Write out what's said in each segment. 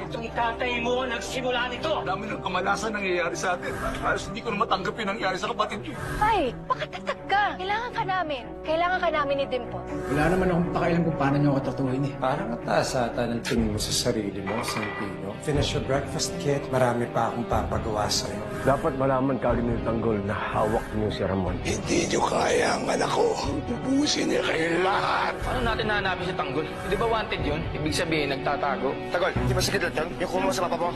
Itong tatay mo ang nagsimula nito. Dami ng kamalasan nangyayari sa atin. Halos hindi ko na matanggap yung nangyari sa kapatid niyo. Ay, pakatagtag ka. Kailangan ka namin. Kailangan ka namin ni Dimple. Wala naman akong pakialam kung paano niyo ako tatuhin eh. Parang mataas ata ng tingin mo sa sarili mo, Santino. Finish your breakfast, kid. Marami pa akong papagawa sa'yo. Dapat malaman kagad ni Tanggol na hawak niyo si Ramon. Hindi niyo kaya ang anak ko. Ubusin niya kayo lahat. Paano natin nahanapin si Tanggol? Di ba wanted yun? Ibig sabihin, nagtatago. Tanggol, di ba sige doon? Yung kumuha sa papa mo?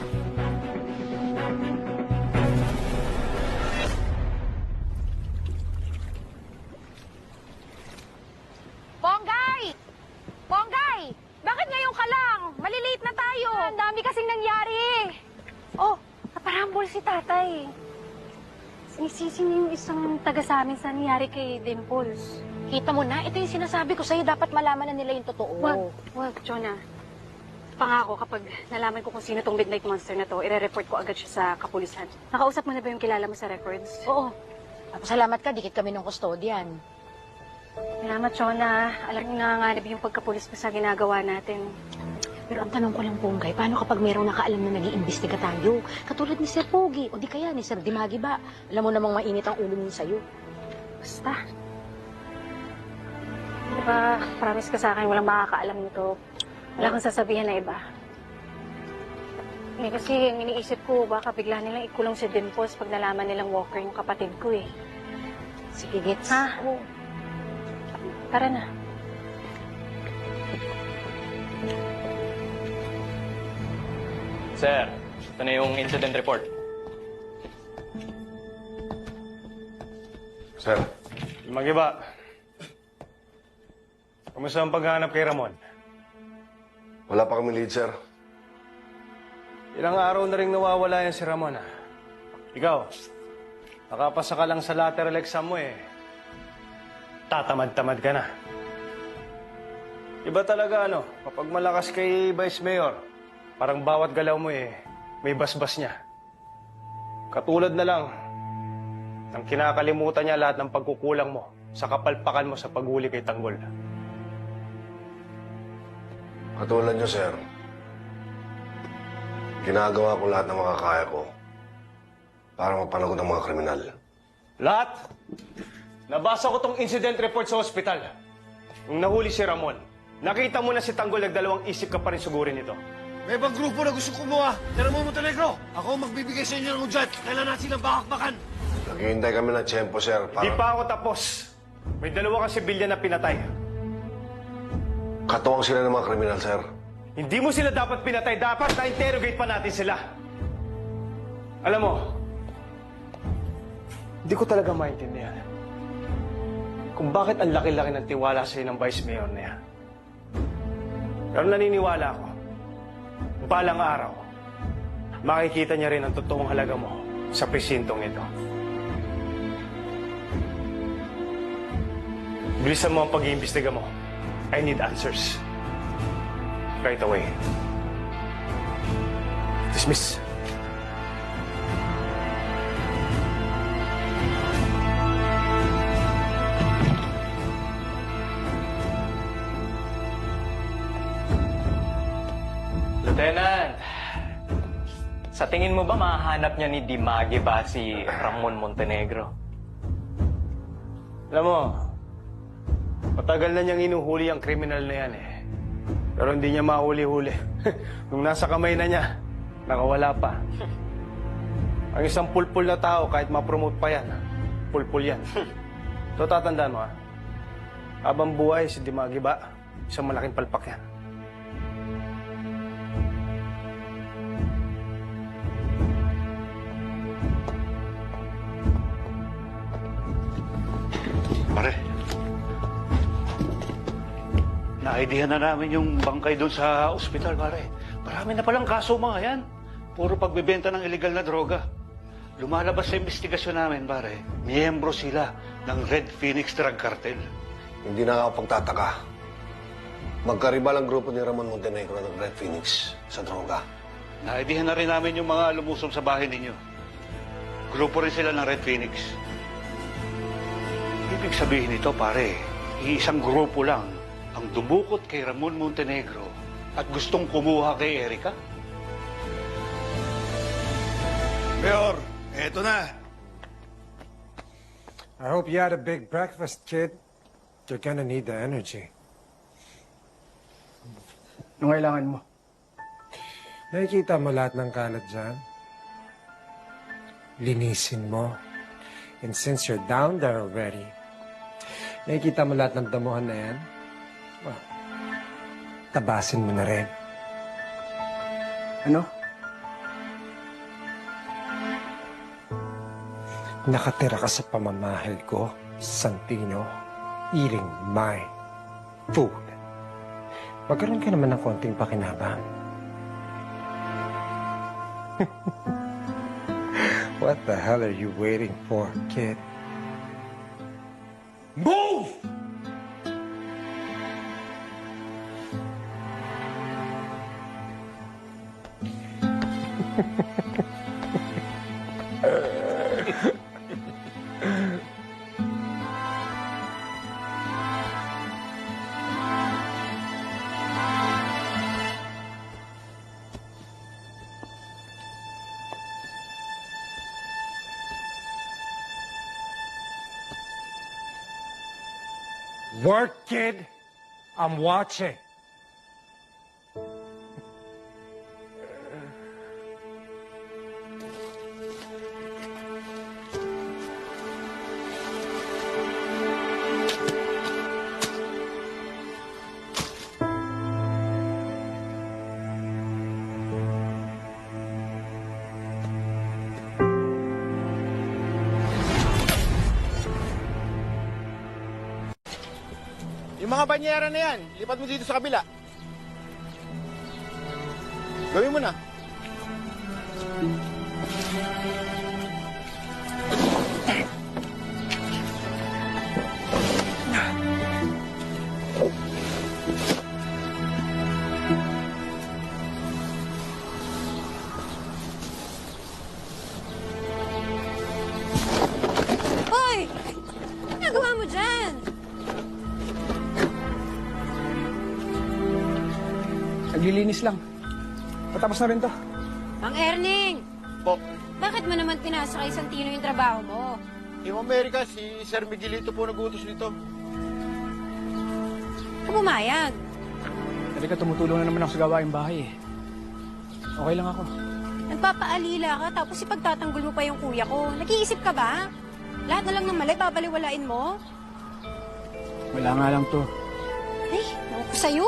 Ponggay! Ponggay! Bakit ngayon ka lang? Maliliit na tayo. Ang dami kasing nangyari. Oh, naparambol si tatay. Sinisisi niya yung isang taga sa amin sa nangyari kay Dimples. Kita mo na, ito yung sinasabi ko sa'yo, dapat malaman na nila yung totoo. Wag, Jonah. Pangako, kapag nalaman ko kung sino tong Midnight Monster na to, ire-report ko agad siya sa kapulisan. Nakausap mo na ba yung kilala mo sa records? Oo. Salamat ka, dikit kami ng kustodyan. Salamat, Jonah. Alam nga nanganganib yung pagkapulis mo sa ginagawa natin. Pero ang tanong ko lang, Ponggay, paano kapag mayroong nakaalam na nag-iimbestiga tayo? Katulad ni Sir Pogi, o di kaya ni Sir Dimagi ba? Alam mo namang mainit ang ulo niya sa'yo. Basta. Diba, promise ka sa akin, walang makakaalam nito. Wala kang sasabihin na iba. Kasi ang iniisip ko, baka bigla nilang ikulong si Dimples pag nalaman nilang Walker yung kapatid ko eh. Sige, Gets. Ha? Oo. Tara na. Sir, ito na yung incident report. Sir. Magiba. Kamusta ang paghahanap kay Ramon? Wala pa kami lead, sir. Ilang araw na rin nawawala yan si Ramon, ha? Ikaw, nakapasa ka lang sa lateral exam mo, eh. Tatamad-tamad ka na. Iba talaga, ano, kapag malakas kay Vice Mayor, parang bawat galaw mo, eh, may basbas niya. Katulad na lang, nang kinakalimutan niya lahat ng pagkukulang mo sa kapalpakan mo sa paghuli kay Tanggol. Katulad niyo, sir. Ginagawa ko lahat ng makakaya ko para mapanagot ang mga kriminal. Lahat? Nabasa ko tong incident report sa ospital. Nung nahuli si Ramon, nakita mo na si Tanggol, nagdalawang isip ka pa rin sugurin ito. May ibang grupo na gusto kumuha. Ramon Montenegro. Ako ang magbibigay sa inyo ng udyat. Kailan natin silang bakakbakan. Naghihintay kami ng tiyempo, sir. Di pa ako tapos. May dalawa kang sibilyan na pinatay. Katuwang sila ng mga kriminal, sir. Hindi mo sila dapat pinatay. Dapat na-interrogate pa natin sila. Alam mo, hindi ko talaga maintindihan kung bakit ang laki-laki ng tiwala sa'yo ng Vice Mayor na yan. Pero naniniwala ako, balang araw, makikita niya rin ang totoong halaga mo sa presintong ito. Bilisan mo ang pag-iimbestiga mo. I need answers. Right away. Dismiss. Lieutenant, sa tingin mo ba mahahanap niya ni Dimagi ba si Ramon Montenegro? Alam mo, matagal na niyang inuhuli ang kriminal na yan, eh. Pero hindi niya mahuli-huli. Nung nasa kamay na niya, nakawala pa. Ang isang pulpul na tao, kahit ma-promote pa yan, pulpul yan. So tatandaan mo, ha? Habang buhay si Dimagi ba, isang malaking palpak yan. Pare, na-idehan na namin yung bangkay doon sa ospital, pare. Marami na palang kaso mga yan. Puro pagbebenta ng illegal na droga. Lumalabas sa investigasyon namin, pare. Miyembro sila ng Red Phoenix Drug Cartel. Hindi na ako pagtataka. Magkaribal ang grupo ni Ramon Montenegro ng Red Phoenix sa droga. Na-idehan na rin namin yung mga lumusom sa bahay ninyo. Grupo rin sila ng Red Phoenix. Ibig sabihin nito, pare, iisang grupo lang ang dumukot kay Ramon Montenegro at gustong kumuha kay Erika? Mayor, eto na. I hope you had a big breakfast, kid. You're gonna need the energy. Anong kailangan mo? Nakikita mo lahat ng kalat dyan? Linisin mo. And since you're down there already, nakikita mo lahat ng damuhan na yan? Well, tabasin mo na rin. Ano? Nakatira ka sa pamamahal ko, Santino, eating my food. Magkaroon ka naman ng konting pakinabang. What the hell are you waiting for, kid? Move! Work, kid. I'm watching. Yung mga banyera na yan, lipat mo dito sa kabila. Gawin mo na. Hoy! Ano nagawa mo dyan? Naglilinis lang. Patapos na rin to. Mang Erning! Po, Bakit mo naman pinasa kay Santino yung trabaho mo? yung Amerika, si Sir Miguelito po nag-utos nito. Pumayag. Talaga tumutulong na naman ako sa gawaing bahay eh. Okay lang ako. Nagpapaalila ka tapos ipagtatanggol mo pa yung kuya ko. Nag-iisip ka ba? Lahat na lang ng mali, babaliwalain mo? Wala nga lang to. Ay, naku ko sa'yo.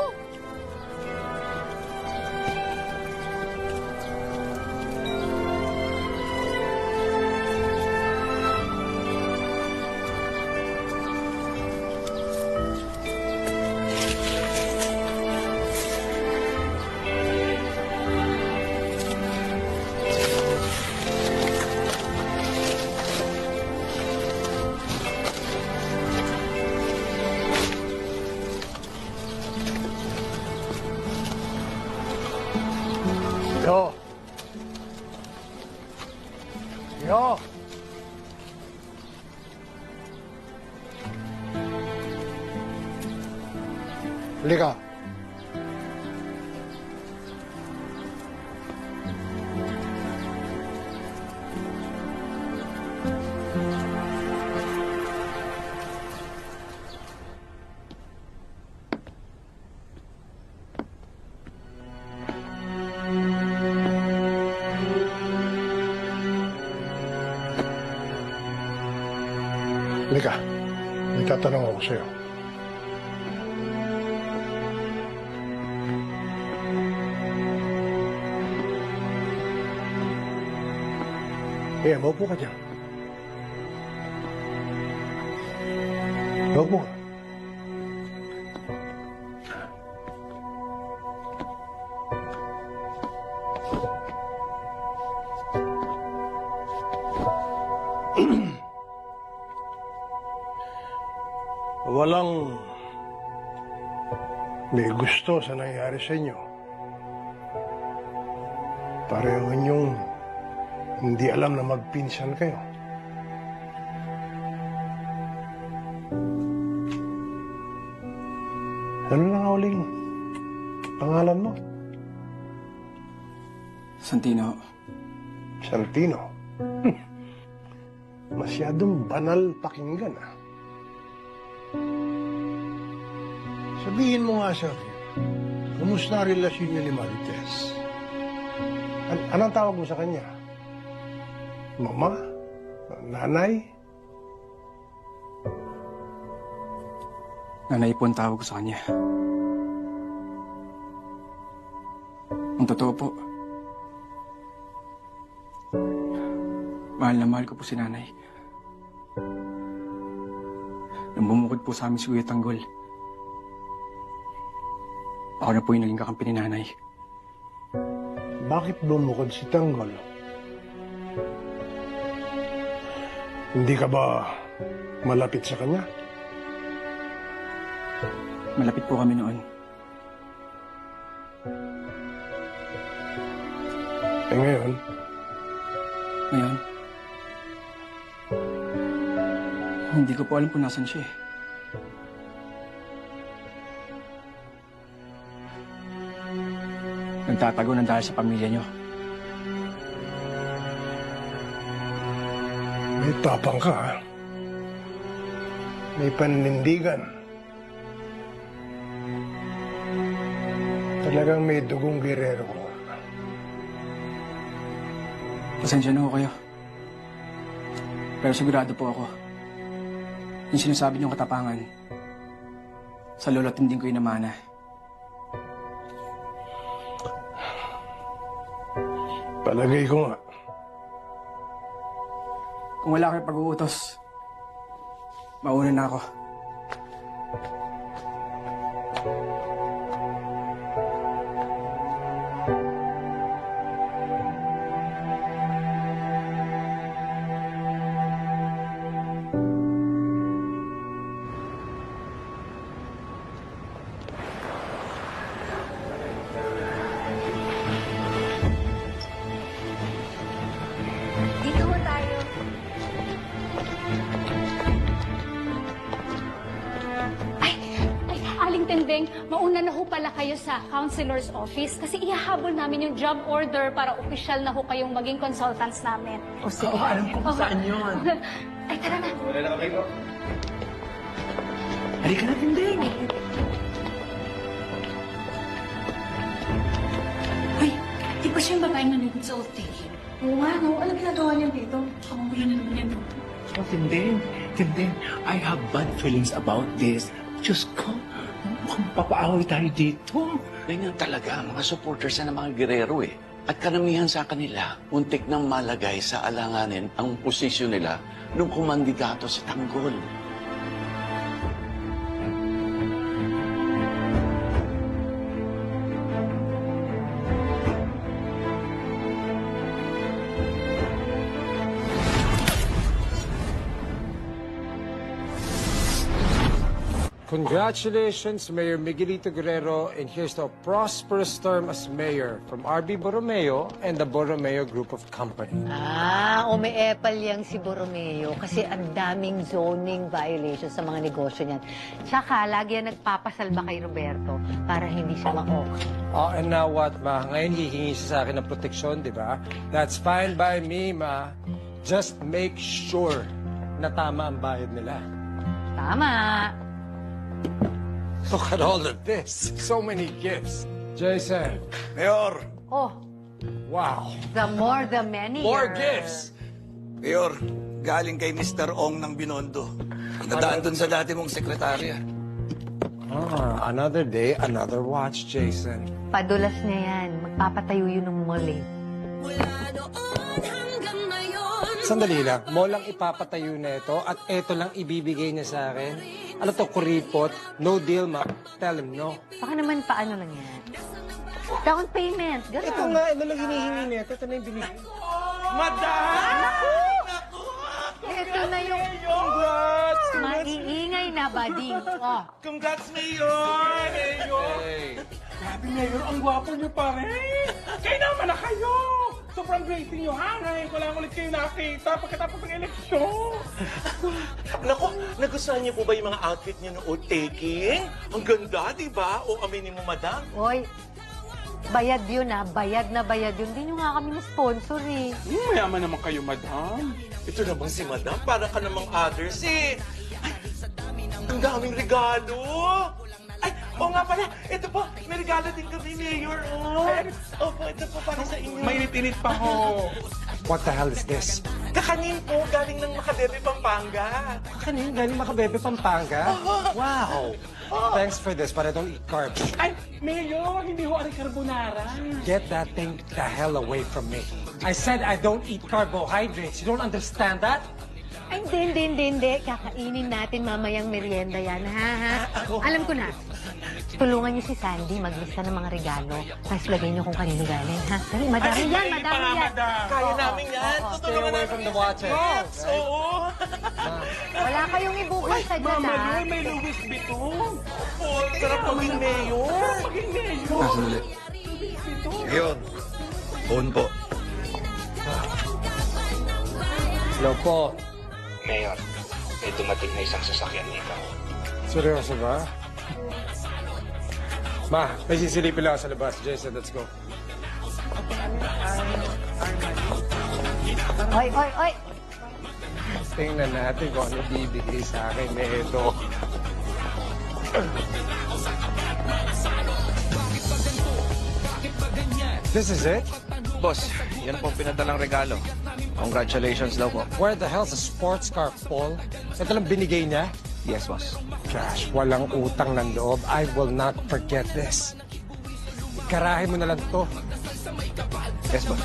Yo! Yo! Halika. Halika. May tatanong ako sa'yo. Maupo ka dyan. Maupo ka. Walang may gusto sa nangyari sa inyo. Pareho ninyong hindi alam na magpinsan kayo. Ano na nga uling pangalan mo? Santino. Santino. Masyadong banal pakinggan, ah. Sabihin mo nga sa akin, kumusta ang relasyon niyo ni Marites? Anong tawag mo sa kanya? Mama? Nanay? Nanay po ang tawag ko sa kanya. Ang totoo po, mahal na mahal ko po si nanay. Nang bumukod po sa amin si Kuya Tanggol, ako na po yung naging kakampi ni nanay. Bakit bumukod si Tanggol? Hindi ka ba malapit sa kanya? Malapit po kami noon. Eh ngayon, Ngayon, hindi ko po alam kung nasan siya eh. Nagtatago ng dahil sa pamilya niyo. may tapang ka, ah. May paninindigan. Talagang may dugong girero ko. Pasensya na ho kayo. Pero sigurado po ako, yung sinasabi niyong katapangan, sa lolo't hindi ko inamana. Palagay ko nga. Kung wala kayo pag-uutos, mauna na ako. Dito ho tayo. Ay, Aling Tendeng, mauna na ho pala kayo sa counselor's office kasi ihahabol namin yung job order para opisyal na ho kayong maging consultants namin. O sige. Alam ko kung saan yun. Ay, tara na. Halika na, Tinding. Ay, di ba siya yung babaeng nanonood sa hotel? Oo nga, no? Ano ginagawa niya dito? Kamugulo na naman yan. Oh, Tinding. Tinding, I have bad feelings about this. Diyos ko, mukhang papaaway tayo dito. Ganyan talaga, mga supporters na ng mga Guerrero eh. At karamihan sa kanila, muntik nang malagay sa alanganin ang posisyon nila nung kumandidato si Tanggol. Congratulations, Mayor Miguelito Guerrero, and here's to a prosperous term as mayor from RB Borromeo and the Borromeo Group of Company. Umiepal yang si Borromeo kasi ang daming zoning violations sa mga negosyo niyan. Tsaka, lagi yan nagpapasalba kay Roberto para hindi siya ma-ok. Oh, and now what, Ma? Ngayon hihingi siya sa akin ng proteksyon, di ba? That's fine by me, Ma. Just make sure na tama ang bayad nila. Tama. Look at all of this. So many gifts. Jason. Mayor! Oh, Wow. the more the merrier. More gifts. Mayor, galing kay Mr. Ong ng Binondo. Nadaan dun sa dati mong sekretarya. Another day, another watch, Jason. Padulas niya yan. Magpapatayo yun ng mall eh. Sandali lang, mo lang ipapatayo na ito at ito lang ibibigay niya sa akin. Ano to, kuripot? No deal, Ma. Tell him no. Baka naman paano lang yan. Down payment. Ganun. Ito nga, ito lang hinihingi niya. Ito na yung binigay. Ito na yung... Congrats! Maiingay na, bading. Oh. Congrats, Mayor! Mayor! Grabe, Mayor, ang gwapo niyo pare! Kayo naman na kayo! Sobrang great niyo, ha? Ngayon ko lang ulit kayo nakita pagkatapos ng eleksyon. Naku, nagustuhan niyo po ba yung mga outfit niyo noong taking? Ang ganda, di ba? O aminin mo, madam? Hoy, Bayad yun bayad na bayad yun. Hindi nyo nga kami na-sponsor eh. Mayaman naman kayo, madam. Ito naman si madam, para ka namang others eh. Ay, ang daming regalo. Ay, oo nga pala, ito po, may regalo din kami, Mayor. Opo, ito po para sa inyo. Mainit-init pa ho. What the hell is this? Kakanin po, galing ng Macabebe, Pampanga. Kanina galing Macabebe, Pampanga? Wow! Thanks for this, but I don't eat carbs. Ay, Mayor, hindi ho ari carbonara. Get that thing the hell away from me. I said I don't eat carbohydrates. You don't understand that? Ay, hindi. Kakainin natin mamayang merienda yan, ha? Alam ko na. Tulungan niyo si Sandy maglista ng mga regalo. Tapos lagay niyo kung kanino galing, ha? Dali, madami yan. Kaya namin yan. Stay away from the watches. Yes, oo. Wala kayong ibubol sa dyan, Mama ha? Lou, may Louis Vuitton. Sarap maging Mayor. Maging Mayor. Ngayon, phone po. Hello po. Mayor, may dumating na isang sasakyan ni ikaw. Seryoso ba? Ma, may sisilipin lang ako sa labas. Jason, let's go. Oy! Tingnan natin kung ano bibigay sa akin na ito. This is it? Boss, yan po pinadalang regalo. Congratulations daw po. Where the hell's a sports car, Paul? Ito lang binigay niya? Yes, boss. Gosh, walang utang ng loob. I will not forget this. Ikarahin mo na lang to. Yes, boss.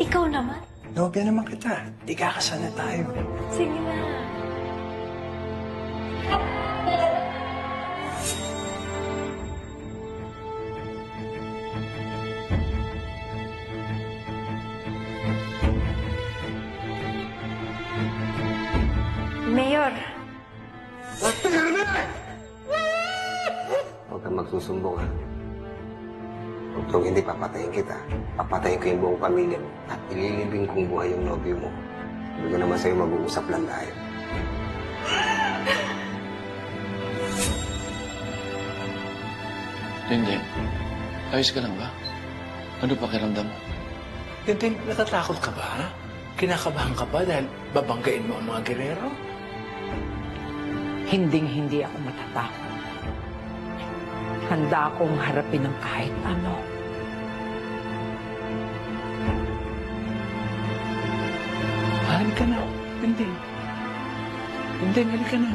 Ikaw naman? Nobya naman kita. Di kakasal na tayo. Sige na. Mayor, Huwag kang magsusumbong, ha? Kung hindi papatayin kita, papatayin ko yung buong pamilya mo at ililibing kong buhay yung nobyo mo. Hindi ko naman sa'yo mag-uusap lang tayo. Hindi. Ayos ka lang ba? Ano pakiramdam mo? Tintin, natatakot ka ba? Kinakabahan ka ba dahil babanggain mo ang mga gerero? Hinding-hindi ako matatakot. Handa akong harapin ng kahit ano. Halika na. Tintin. Tintin, halika na.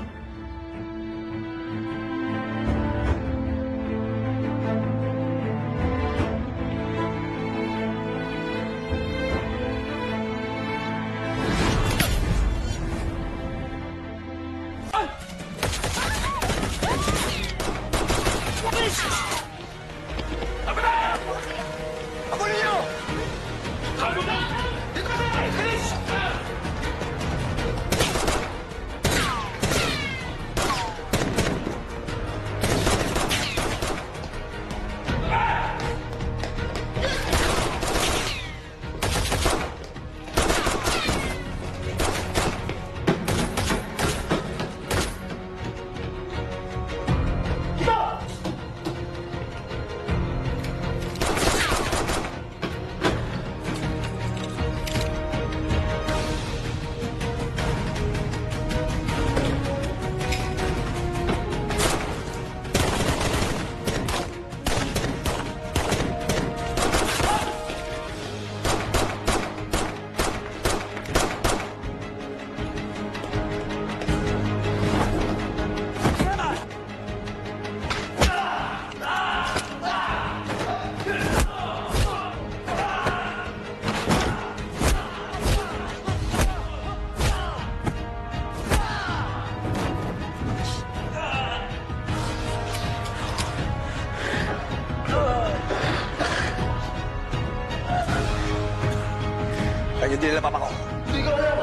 Kaya din nila papa ko. Hindi ko alam.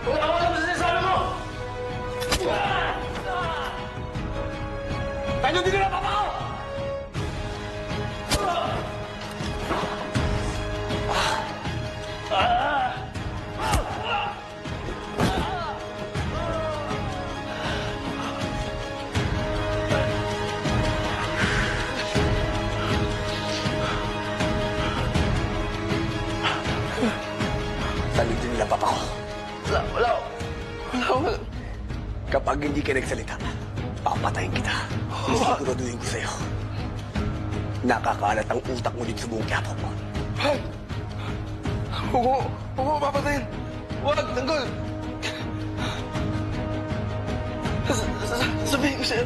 Wala ko alam sa sinasabi mo! Sagutin ko na, papa ko! Sagutin nila, papa ko. Wala. Kapag hindi ka nagsalita, papatayin kita. Siguraduhin ko sa'yo. Nakakalat ang utak mo dito sa buong Quiapo. Huwag mo papatayin. Huwag, Tanggol. Sabihin ko sa'yo.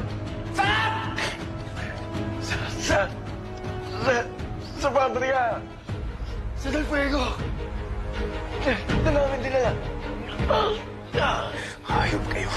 Sa pabrika. Sa Del Fuego. Na namin dinala. Hayop kayo.